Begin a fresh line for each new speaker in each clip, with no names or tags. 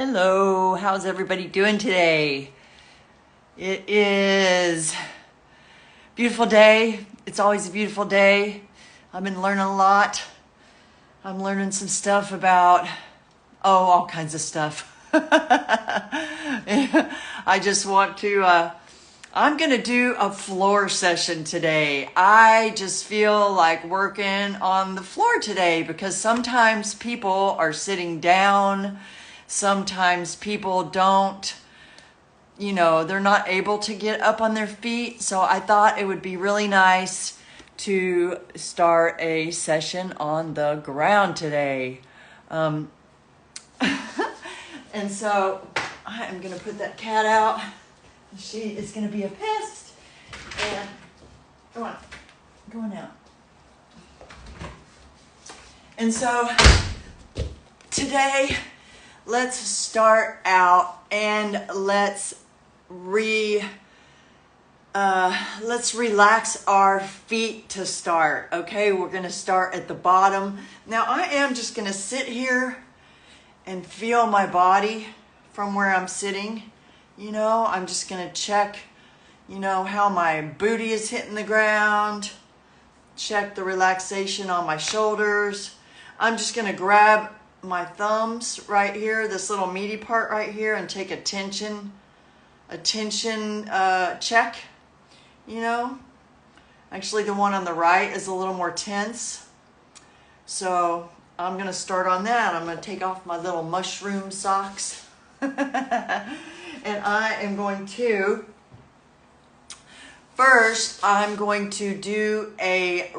Hello, how's everybody doing today? It is a beautiful day. It's always a beautiful day. I've been learning a lot. I'm learning some stuff about, all kinds of stuff. I just want to, I'm going to do a floor session today. I just feel like working on the floor today because sometimes people are sitting down. Sometimes people don't, they're not able to get up on their feet. So I thought it would be really nice to start a session on the ground today. And so I am going to put that cat out. She is going to be a pest. And go on out. And so today, let's start out and let's relax our feet to start. Okay, we're going to start at the bottom. Now I am just going to sit here and feel my body from where I'm sitting. I'm just going to check, how my booty is hitting the ground. Check the relaxation on my shoulders. I'm just going to grab my thumbs right here, this little meaty part right here, and take a tension check. Actually the one on the right is a little more tense. So I'm going to start on that. I'm going to take off my little mushroom socks. And I am going to, first I'm going to do a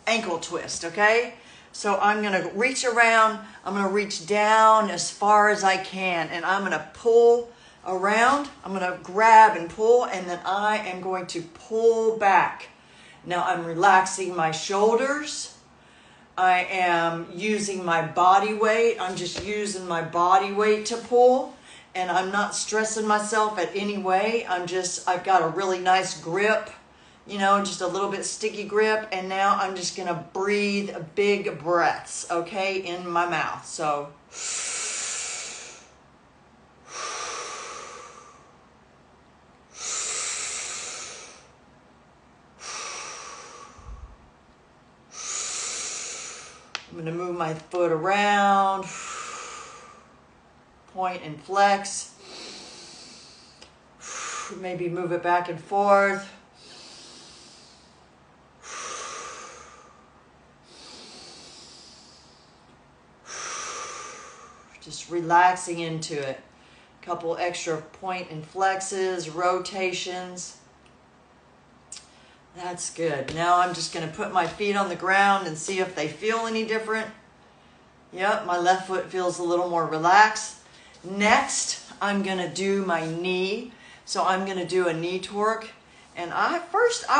ankle twist, okay? So I'm going to reach around, I'm going to reach down as far as I can, and I'm going to pull around. I'm going to grab and pull, and then I am going to pull back. Now I'm relaxing my shoulders. I am using my body weight. I'm just using my body weight to pull, and I'm not stressing myself at any way. I've got a really nice grip. Just a little bit sticky grip. And now I'm just going to breathe big breaths, okay, in my mouth. So, I'm going to move my foot around, point and flex, maybe move it back and forth. Just relaxing into it. A couple extra point and flexes, rotations. That's good. Now I'm just going to put my feet on the ground and see if they feel any different. Yep, my left foot feels a little more relaxed. Next, I'm going to do my knee. So I'm going to do a knee torque. And I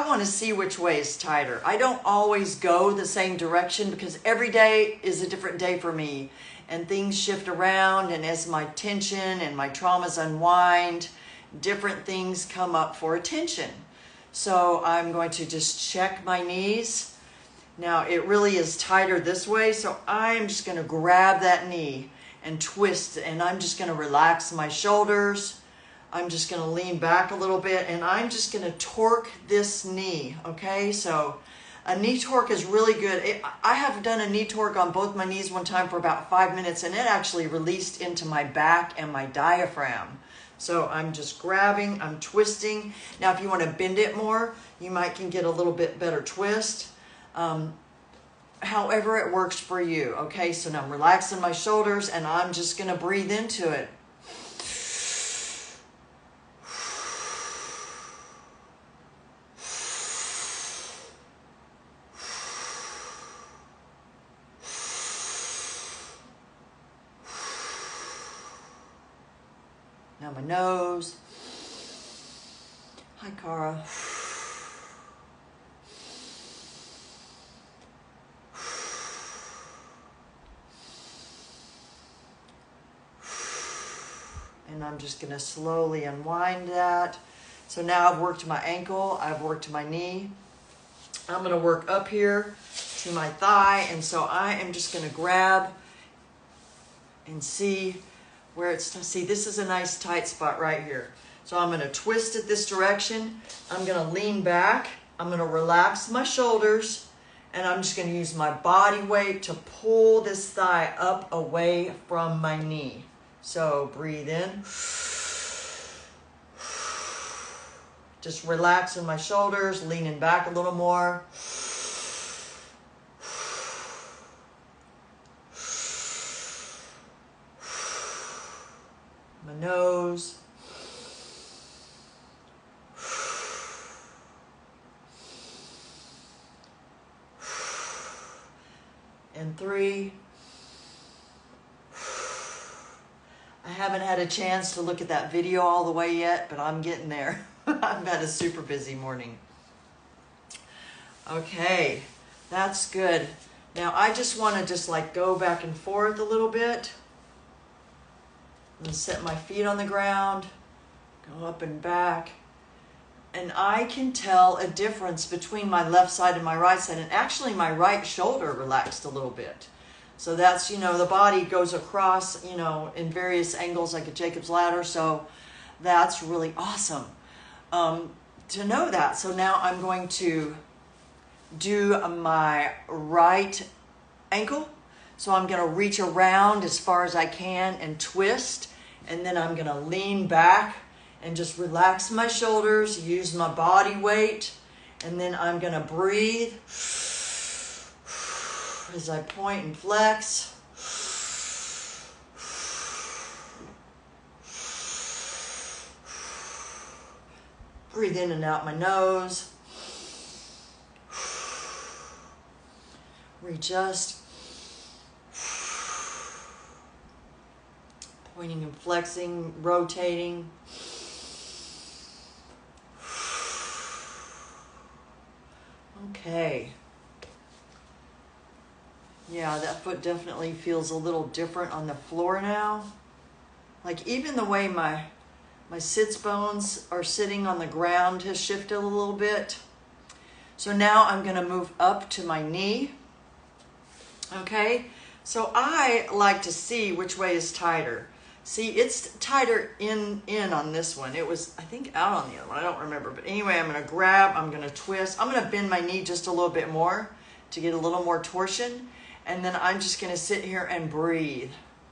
want to see which way is tighter. I don't always go the same direction because every day is a different day for me. And things shift around, and as my tension and my traumas unwind, different things come up for attention. So I'm going to just check my knees. Now it really is tighter this way, so I'm just going to grab that knee and twist, and I'm just going to relax my shoulders. I'm just going to lean back a little bit, and I'm just going to torque this knee, okay? So a knee torque is really good. I have done a knee torque on both my knees one time for about 5 minutes, and it actually released into my back and my diaphragm. So I'm just grabbing, I'm twisting. Now if you want to bend it more, you can get a little bit better twist. However it works for you, okay? So now I'm relaxing my shoulders, and I'm just going to breathe into it. Now my nose. Hi, Cara. And I'm just going to slowly unwind that. So now I've worked my ankle, I've worked my knee. I'm going to work up here to my thigh, and so I am just going to grab and see where it's, see, this is a nice tight spot right here. So I'm gonna twist it this direction. I'm gonna lean back. I'm gonna relax my shoulders, and I'm just gonna use my body weight to pull this thigh up away from my knee. So breathe in. Just relaxing my shoulders, leaning back a little more. My nose. And 3. I haven't had a chance to look at that video all the way yet, but I'm getting there. I've had a super busy morning. Okay, that's good. Now I just want to just like go back and forth a little bit. And set my feet on the ground, go up and back. And I can tell a difference between my left side and my right side. And actually my right shoulder relaxed a little bit. So that's, you know, the body goes across, you know, in various angles like a Jacob's ladder. So that's really awesome to know that. So now I'm going to do my right ankle. So I'm going to reach around as far as I can and twist. And then I'm going to lean back and just relax my shoulders, use my body weight. And then I'm going to breathe as I point and flex. Breathe in and out my nose. Readjust. Pointing and flexing, rotating. Okay. Yeah, that foot definitely feels a little different on the floor now. Like even the way my sits bones are sitting on the ground has shifted a little bit. So now I'm going to move up to my knee. Okay, so I like to see which way is tighter. See, it's tighter in on this one. It was, I think, out on the other one. I don't remember. But anyway, I'm going to grab, I'm going to twist. I'm going to bend my knee just a little bit more to get a little more torsion. And then I'm just going to sit here and breathe.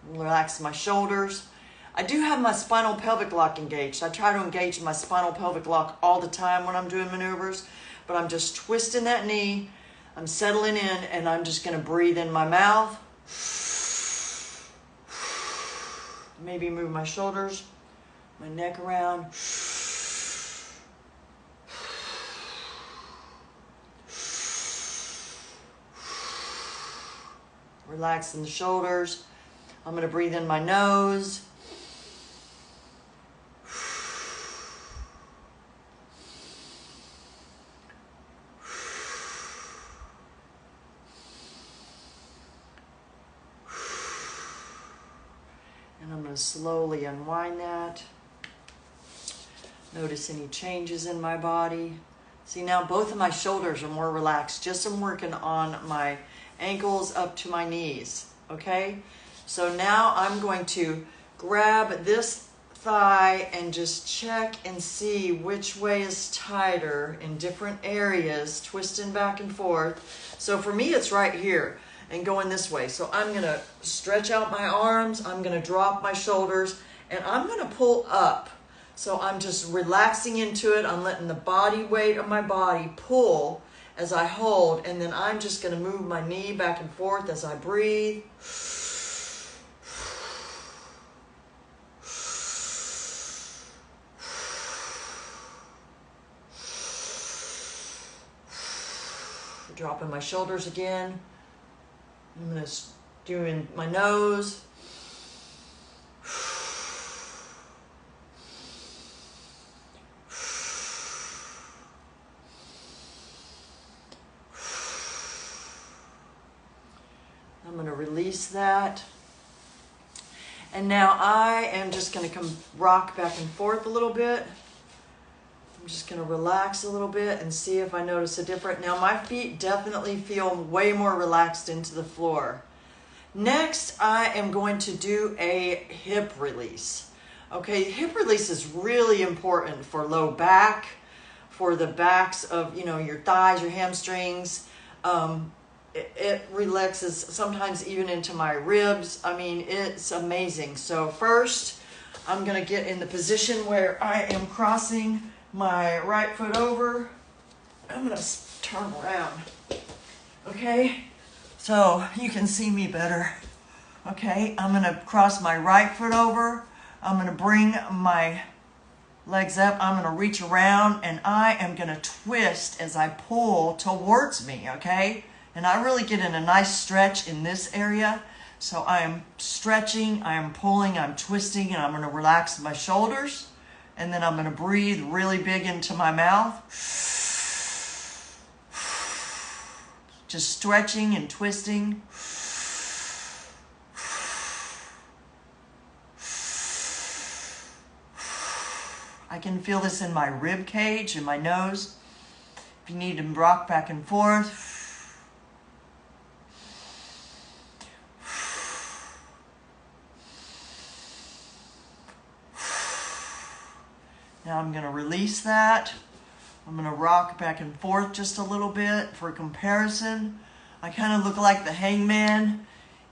Relax my shoulders. I do have my spinal pelvic lock engaged. I try to engage my spinal pelvic lock all the time when I'm doing maneuvers. But I'm just twisting that knee. I'm settling in, and I'm just going to breathe in my mouth. Maybe move my shoulders, my neck around. Relaxing the shoulders. I'm going to breathe in my nose. And I'm going to slowly unwind that. Notice any changes in my body. See, now both of my shoulders are more relaxed. Just I'm working on my ankles up to my knees. Okay? So now I'm going to grab this thigh and just check and see which way is tighter in different areas, twisting back and forth. So for me, it's right here and going this way. So I'm going to stretch out my arms, I'm going to drop my shoulders, and I'm going to pull up. So I'm just relaxing into it. I'm letting the body weight of my body pull as I hold, and then I'm just going to move my knee back and forth as I breathe. Dropping my shoulders again. I'm going to do in my nose. I'm going to release that. And now I am just going to come rock back and forth a little bit. I'm just going to relax a little bit and see if I notice a difference. Now my feet definitely feel way more relaxed into the floor. Next, I am going to do a hip release. Okay, hip release is really important for low back, for the backs of, your thighs, your hamstrings. It relaxes sometimes even into my ribs. I mean, it's amazing. So first, I'm going to get in the position where I am crossing my right foot over. I'm going to turn around. Okay, so you can see me better. Okay, I'm going to cross my right foot over. I'm going to bring my legs up. I'm going to reach around, and I am going to twist as I pull towards me, okay? And I really get in a nice stretch in this area. So I am stretching, I am pulling, I'm twisting, and I'm going to relax my shoulders. And then I'm going to breathe really big into my mouth. Just stretching and twisting. I can feel this in my rib cage, in my nose. If you need to rock back and forth. Now I'm going to release that. I'm going to rock back and forth just a little bit for comparison. I kind of look like the hangman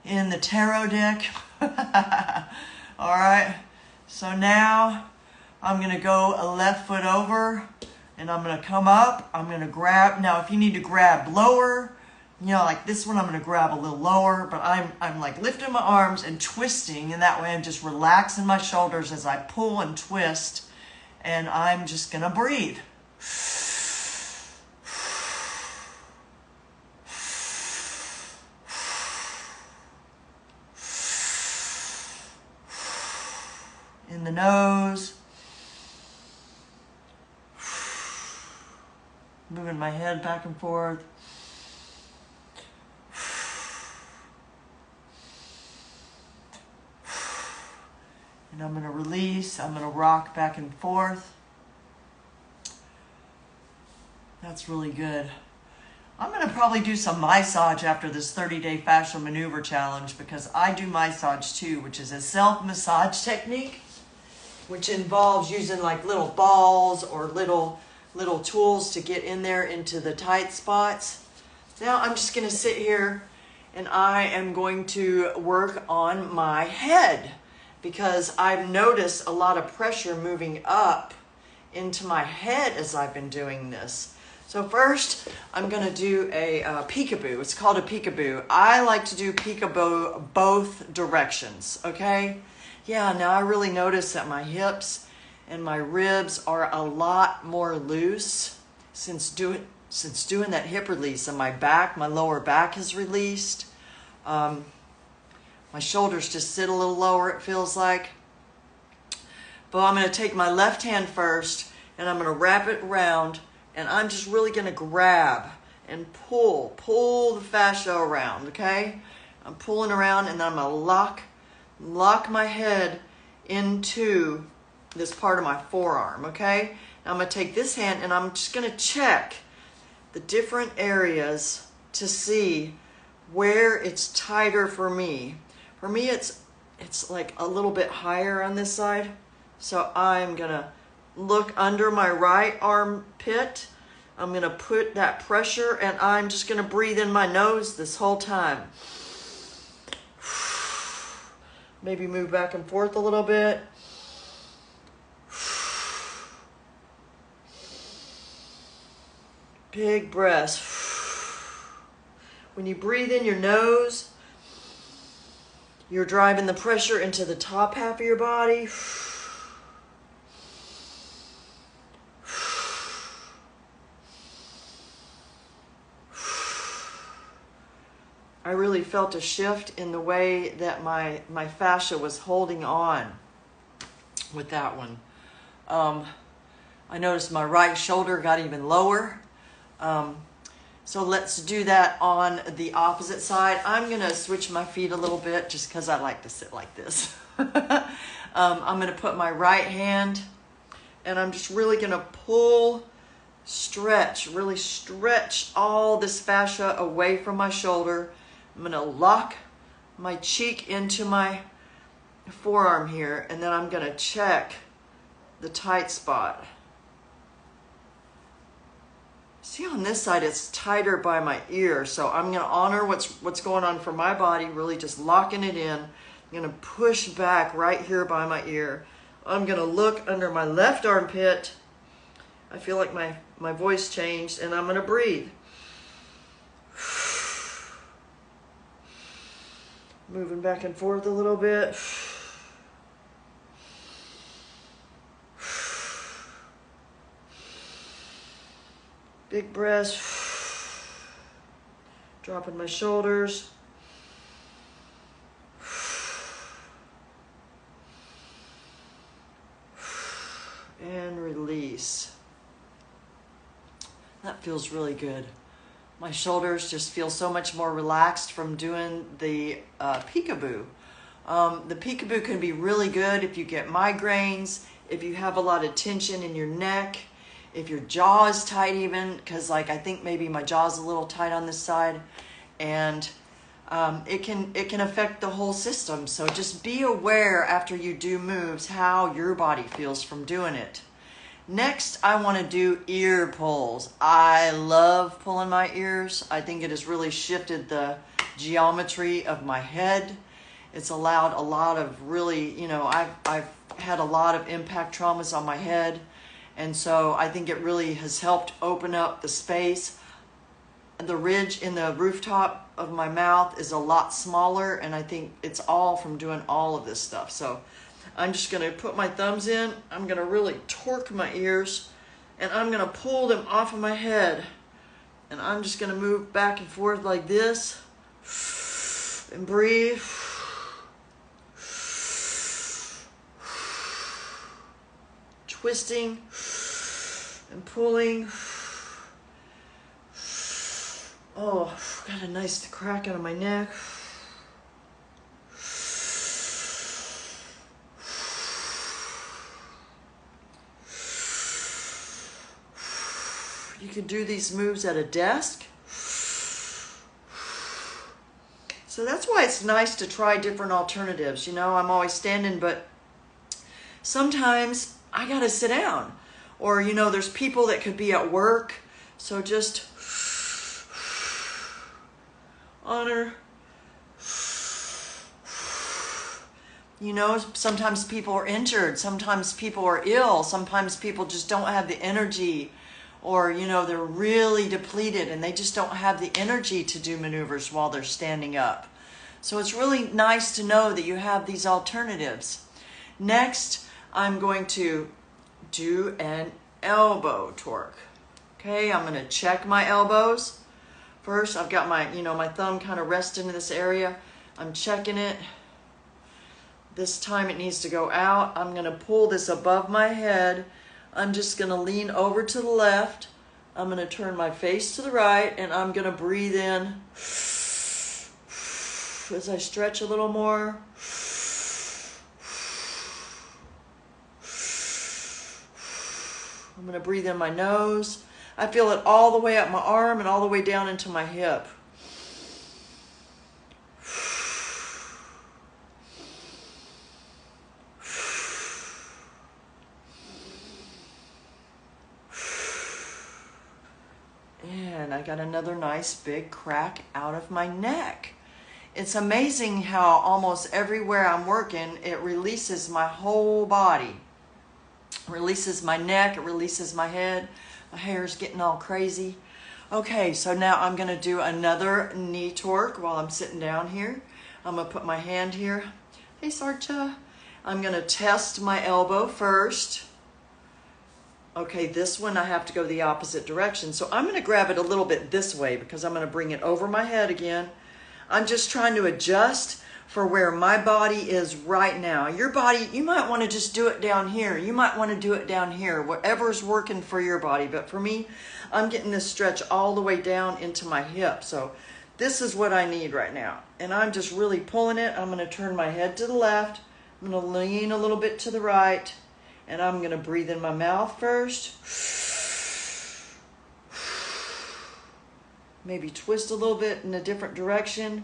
in the tarot deck. All right. So now I'm going to go a left foot over, and I'm going to come up. I'm going to grab. Now, if you need to grab lower, like this one, I'm going to grab a little lower, but I'm like lifting my arms and twisting, and that way I'm just relaxing my shoulders as I pull and twist. And I'm just going to breathe. In the nose. Moving my head back and forth. And I'm going to release. I'm going to rock back and forth. That's really good. I'm going to probably do some massage after this 30-day fascial maneuver challenge, because I do massage too, which is a self-massage technique, which involves using like little balls or little tools to get in there into the tight spots. Now I'm just going to sit here and I am going to work on my head, because I've noticed a lot of pressure moving up into my head as I've been doing this. So first, I'm going to do a peekaboo. It's called a peekaboo. I like to do peekaboo both directions, okay? Yeah, now I really notice that my hips and my ribs are a lot more loose since doing that hip release, and my lower back is released. My shoulders just sit a little lower, it feels like. But I'm going to take my left hand first, and I'm going to wrap it around, and I'm just really going to grab and pull the fascia around, okay? I'm pulling around, and then I'm going to lock my head into this part of my forearm, okay? Now I'm going to take this hand, and I'm just going to check the different areas to see where it's tighter for me. For me, it's like a little bit higher on this side. So I'm going to look under my right armpit. I'm going to put that pressure, and I'm just going to breathe in my nose this whole time. Maybe move back and forth a little bit. Big breaths. When you breathe in your nose, you're driving the pressure into the top half of your body. I really felt a shift in the way that my fascia was holding on with that one. I noticed my right shoulder got even lower. So let's do that on the opposite side. I'm going to switch my feet a little bit just because I like to sit like this. I'm going to put my right hand, and I'm just really going to really stretch all this fascia away from my shoulder. I'm going to lock my cheek into my forearm here, and then I'm going to check the tight spot. See, on this side it's tighter by my ear, so I'm going to honor what's going on for my body, really just locking it in. I'm going to push back right here by my ear. I'm going to look under my left armpit. I feel like my voice changed, and I'm going to breathe. Moving back and forth a little bit. Big breaths. Dropping my shoulders. And release. That feels really good. My shoulders just feel so much more relaxed from doing the peekaboo. The peekaboo can be really good if you get migraines, if you have a lot of tension in your neck, if your jaw is tight even, because like I think maybe my jaw's a little tight on this side, and it can affect the whole system. So just be aware after you do moves how your body feels from doing it. Next, I want to do ear pulls. I love pulling my ears. I think it has really shifted the geometry of my head. It's allowed a lot of really, you know, I've had a lot of impact traumas on my head. And so I think it really has helped open up the space. The ridge in the rooftop of my mouth is a lot smaller, and I think it's all from doing all of this stuff. So I'm just going to put my thumbs in. I'm going to really torque my ears, and I'm going to pull them off of my head. And I'm just going to move back and forth like this and breathe. Twisting and pulling. Oh, got a nice crack out of my neck. You can do these moves at a desk. So that's why it's nice to try different alternatives. You know, I'm always standing, but sometimes I gotta sit down. Or, you know, there's people that could be at work. So just honor. You know, sometimes people are injured. Sometimes people are ill. Sometimes people just don't have the energy. Or, you know, they're really depleted and they just don't have the energy to do maneuvers while they're standing up. So it's really nice to know that you have these alternatives. Next, I'm going to do an elbow torque. Okay, I'm going to check my elbows. First, I've got my, you know, my thumb kind of resting in this area. I'm checking it. This time it needs to go out. I'm going to pull this above my head. I'm just going to lean over to the left. I'm going to turn my face to the right, and I'm going to breathe in as I stretch a little more. I'm going to breathe in my nose. I feel it all the way up my arm and all the way down into my hip. And I got another nice big crack out of my neck. It's amazing how almost everywhere I'm working, it releases my whole body. It releases my neck, it releases my head. My hair's getting all crazy. Okay, so now I'm gonna do another knee torque while I'm sitting down here. I'm gonna put my hand here. Hey, Sarcha. I'm gonna test my elbow first. Okay, this one I have to go the opposite direction. So I'm gonna grab it a little bit this way because I'm gonna bring it over my head again. I'm just trying to adjust for where my body is right now. Your body, you might wanna just do it down here. You might wanna do it down here, whatever's working for your body. But for me, I'm getting this stretch all the way down into my hip. So this is what I need right now. And I'm just really pulling it. I'm gonna turn my head to the left. I'm gonna lean a little bit to the right. And I'm going to breathe in my mouth first. Maybe twist a little bit in a different direction.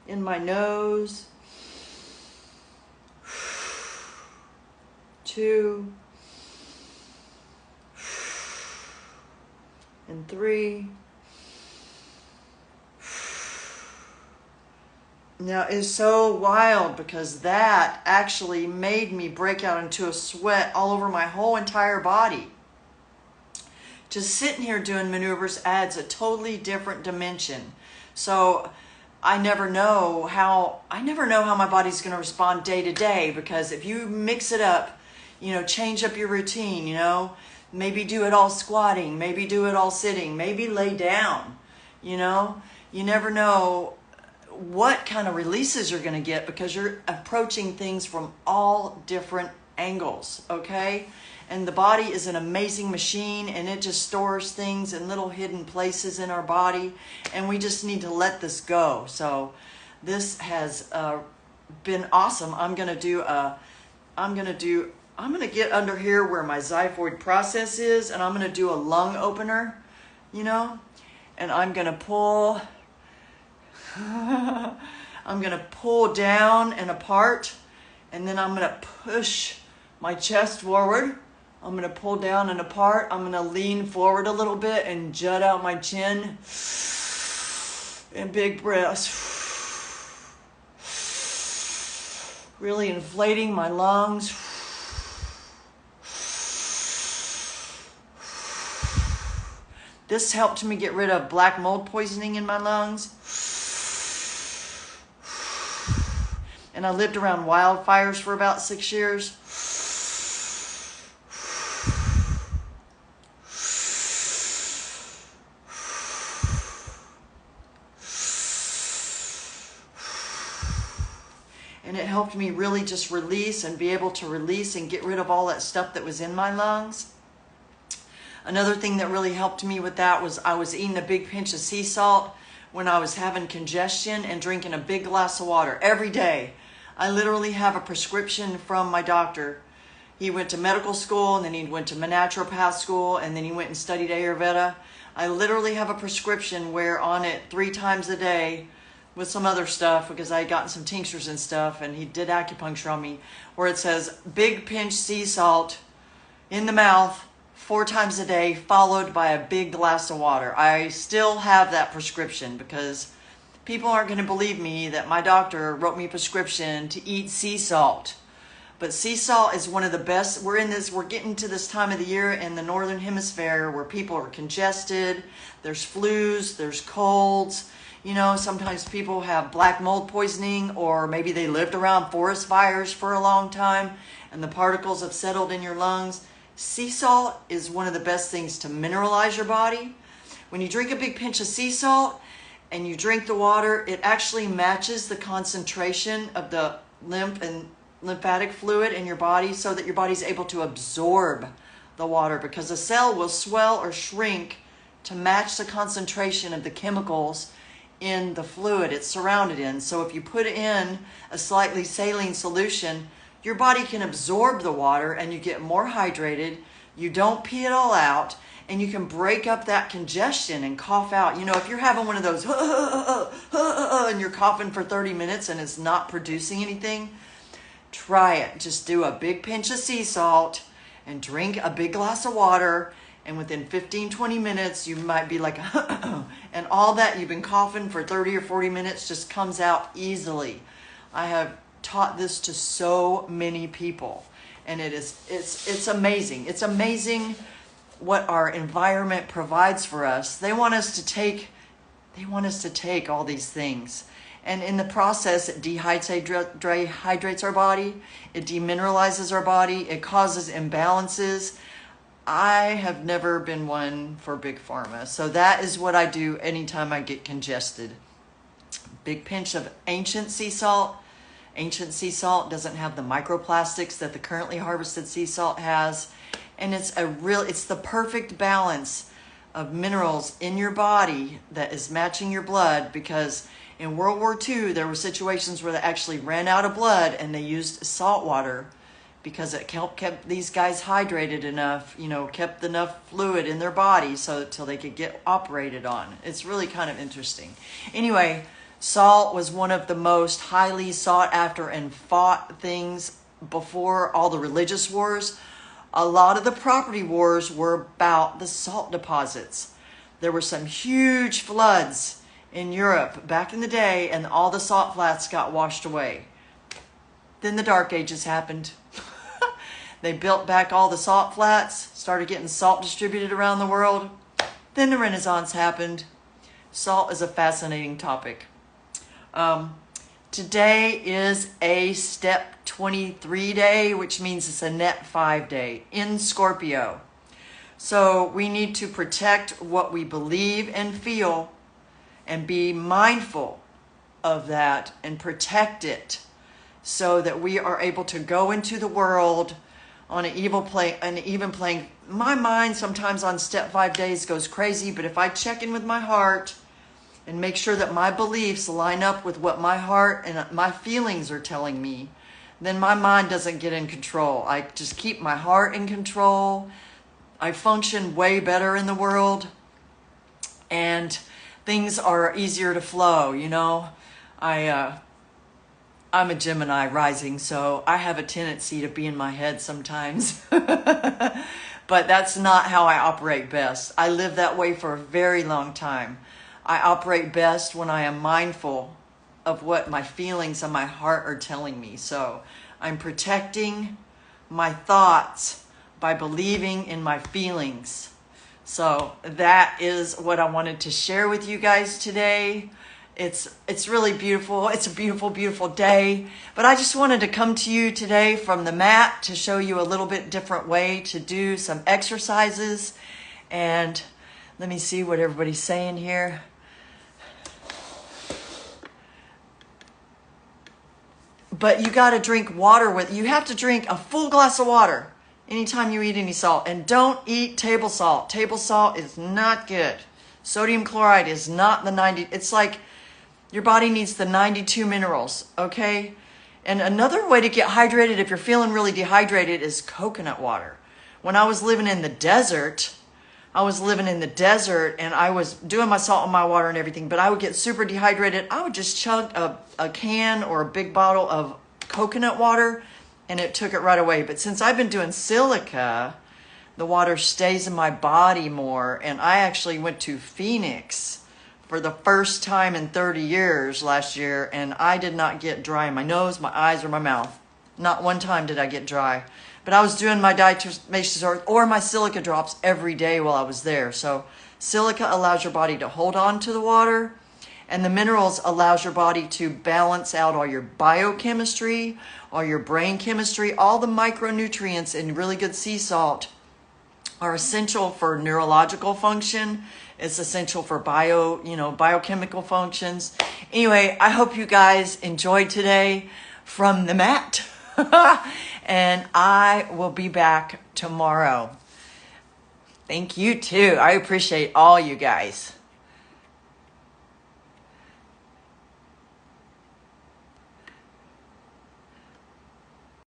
in my nose. 2 and 3. Now it's so wild because that actually made me break out into a sweat all over my whole entire body. Just sitting here doing maneuvers adds a totally different dimension. So I never know how my body's going to respond day to day, because if you mix it up, change up your routine, maybe do it all squatting, maybe do it all sitting, maybe lay down, you never know what kind of releases you're going to get, because you're approaching things from all different angles, okay? And the body is an amazing machine, and it just stores things in little hidden places in our body, and we just need to let this go. So this has been awesome. I'm going to get under here where my xiphoid process is, and I'm going to do a lung opener, and I'm going to pull down and apart, and then I'm going to push my chest forward. I'm going to pull down and apart. I'm going to lean forward a little bit and jut out my chin, and big breaths. Really inflating my lungs. This helped me get rid of black mold poisoning in my lungs. And I lived around wildfires for about 6 years. And it helped me really just release and be able to release and get rid of all that stuff that was in my lungs. Another thing that really helped me with that was I was eating a big pinch of sea salt when I was having congestion, and drinking a big glass of water every day. I literally have a prescription from my doctor. He went to medical school, and then he went to naturopath school, and then he went and studied Ayurveda. I literally have a prescription where on it 3 times a day with some other stuff, because I had gotten some tinctures and stuff, and he did acupuncture on me, where it says big pinch sea salt in the mouth 4 times a day, followed by a big glass of water. I still have that prescription, because people aren't going to believe me that my doctor wrote me a prescription to eat sea salt. But sea salt is one of the best. We're getting to this time of the year in the northern hemisphere where people are congested. There's flus, there's colds. Sometimes people have black mold poisoning, or maybe they lived around forest fires for a long time and the particles have settled in your lungs. Sea salt is one of the best things to mineralize your body. When you drink a big pinch of sea salt and you drink the water, it actually matches the concentration of the lymph and lymphatic fluid in your body, so that your body's able to absorb the water, because a cell will swell or shrink to match the concentration of the chemicals in the fluid it's surrounded in. So if you put in a slightly saline solution, your body can absorb the water and you get more hydrated. You don't pee it all out, and you can break up that congestion and cough out. If you're having one of those and you're coughing for 30 minutes and it's not producing anything, try it. Just do a big pinch of sea salt and drink a big glass of water, and within 15-20 minutes you might be like and all that you've been coughing for 30 or 40 minutes just comes out easily. I have taught this to so many people, and it's amazing. It's amazing what our environment provides for us. They want us to take all these things, and in the process it dehydrates our body, it demineralizes our body, it causes imbalances. I have never been one for big pharma, so that is what I do anytime I get congested. Big pinch of ancient sea salt. Ancient sea salt doesn't have the microplastics that the currently harvested sea salt has. And it's the perfect balance of minerals in your body that is matching your blood, because in World War II, there were situations where they actually ran out of blood and they used salt water, because it kept these guys hydrated enough, kept enough fluid in their body till they could get operated on. It's really kind of interesting. Anyway, Salt was one of the most highly sought after and fought things before all the religious wars. A lot of the property wars were about the salt deposits. There were some huge floods in Europe back in the day, and all the salt flats got washed away. Then the Dark Ages happened. They built back all the salt flats, started getting salt distributed around the world. Then the Renaissance happened. Salt is a fascinating topic. Today is a step 23 day, which means it's a net 5 day in Scorpio. So we need to protect what we believe and feel and be mindful of that and protect it so that we are able to go into the world on an even playing. My mind sometimes on step 5 days goes crazy, but if I check in with my heart and make sure that my beliefs line up with what my heart and my feelings are telling me, then my mind doesn't get in control. I just keep my heart in control. I function way better in the world, and things are easier to flow, you know. I'm a Gemini rising, so I have a tendency to be in my head sometimes. But that's not how I operate best. I lived that way for a very long time. I operate best when I am mindful of what my feelings and my heart are telling me. So I'm protecting my thoughts by believing in my feelings. So that is what I wanted to share with you guys today. It's really beautiful. It's a beautiful, beautiful day. But I just wanted to come to you today from the mat to show you a little bit different way to do some exercises. And let me see what everybody's saying here. But you got to drink water you have to drink a full glass of water anytime you eat any salt. And don't eat table salt. Table salt is not good. Sodium chloride is not the 90. It's like your body needs the 92 minerals, okay? And another way to get hydrated if you're feeling really dehydrated is coconut water. When I was living in the desert, and I was doing my salt and my water and everything, but I would get super dehydrated. I would just chug a can or a big bottle of coconut water, and it took it right away. But since I've been doing silica, the water stays in my body more. And I actually went to Phoenix for the first time in 30 years last year, and I did not get dry in my nose, my eyes, or my mouth. Not one time did I get dry. But I was doing my diatomaceous or my silica drops every day while I was there. So silica allows your body to hold on to the water, and the minerals allows your body to balance out all your biochemistry, all your brain chemistry. All the micronutrients in really good sea salt are essential for neurological function. It's essential for biochemical functions. Anyway, I hope you guys enjoyed today from the mat. And I will be back tomorrow. Thank you too. I appreciate all you guys.